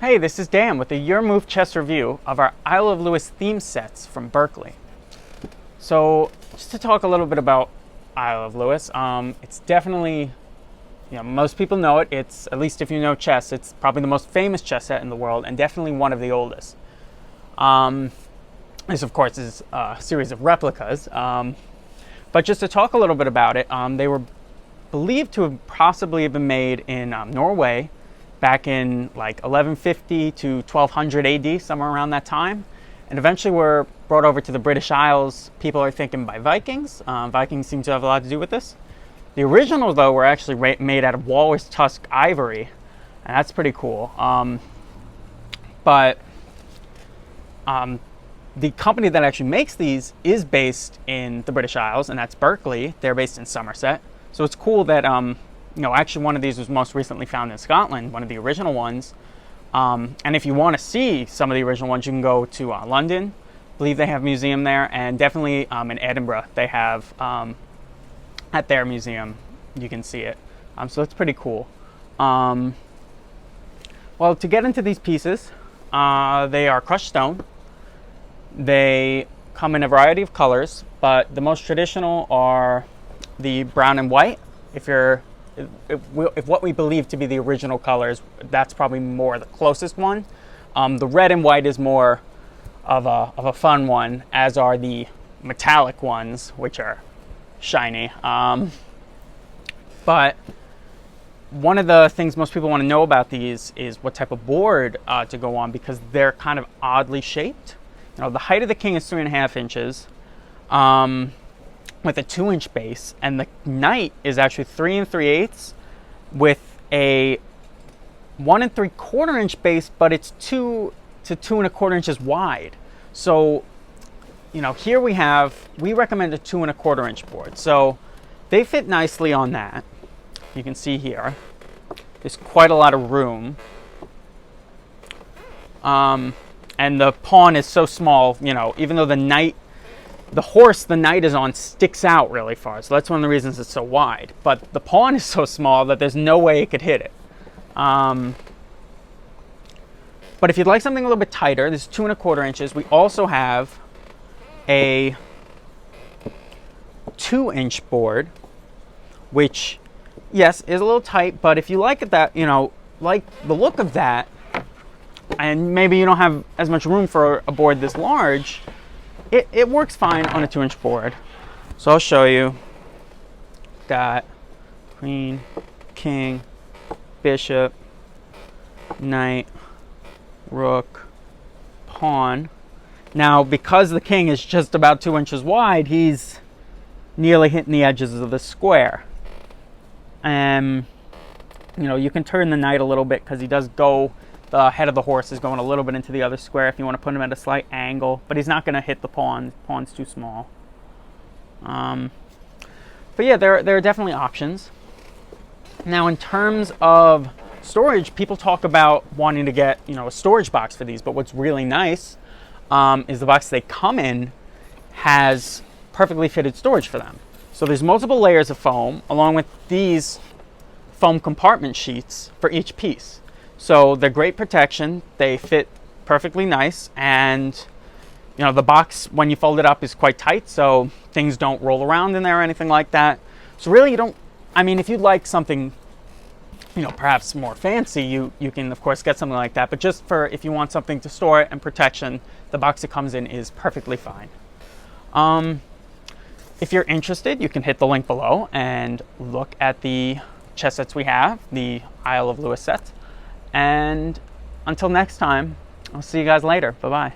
Hey, this is Dan with the Your Move chess review of our Isle of Lewis theme sets from Berkeley. So, just to talk a little bit about Isle of Lewis, it's definitely, most people know it. It's, at least if you know chess, it's probably the most famous chess set in the world and definitely one of the oldest. This, of course, is a series of replicas. But just to talk a little bit about it, they were believed to have possibly been made in Norway back in like 1150 to 1200 AD, somewhere around that time. And eventually were brought over to the British Isles, people are thinking by Vikings. Vikings seem to have a lot to do with this. The originals, though, were actually made out of walrus tusk ivory, and that's pretty cool. But the company that actually makes these is based in the British Isles, and that's Berkeley. They're based in Somerset. So it's cool that actually one of these was most recently found in Scotland, one of the original ones. And if you want to see some of the original ones, you can go to London. I believe they have a museum there, and definitely in Edinburgh they have, at their museum, you can see it. So it's pretty cool. Well, to get into these pieces, they are crushed stone. They come in a variety of colors, but the most traditional are the brown and white. If what we believe to be the original colors, that's probably more the closest one. The red and white is more of a fun one, as are the metallic ones, which are shiny. But one of the things most people want to know about these is what type of board to go on, because they're kind of oddly shaped. The height of the king is 3.5 inches. With a 2-inch base, and the knight is actually 3 3/8 with a 1 3/4 inch base, but it's 2 to 2 1/4 inches wide. So, here we recommend a 2 1/4 inch board. So they fit nicely on that. You can see here, there's quite a lot of room. And the pawn is so small, even though the horse the knight is on sticks out really far, so that's one of the reasons it's so wide. But the pawn is so small that there's no way it could hit it. But if you'd like something a little bit tighter, this is 2 1/4 inches. We also have a 2-inch board, which, yes, is a little tight, but if you like that, like the look of that, and maybe you don't have as much room for a board this large, it works fine on a 2-inch board. So I'll show you. Got queen, king, bishop, knight, rook, pawn. Now, because the king is just about 2 inches wide, he's nearly hitting the edges of the square. And, you can turn the knight a little bit because he does go, the head of the horse is going a little bit into the other square if you want to put him at a slight angle, but he's not going to hit the pawn. The pawn's too small. But yeah, there are definitely options. Now, in terms of storage, people talk about wanting to get, a storage box for these, but what's really nice is the box they come in has perfectly fitted storage for them. So there's multiple layers of foam, along with these foam compartment sheets for each piece. So they're great protection. They fit perfectly nice, and the box, when you fold it up, is quite tight, so things don't roll around in there or anything like that. So really, if you'd like something, perhaps more fancy, you can of course get something like that. But just for if you want something to store it and protection, the box it comes in is perfectly fine. If you're interested, you can hit the link below and look at the chess sets we have, the Isle of Lewis set. And until next time, I'll see you guys later. Bye-bye.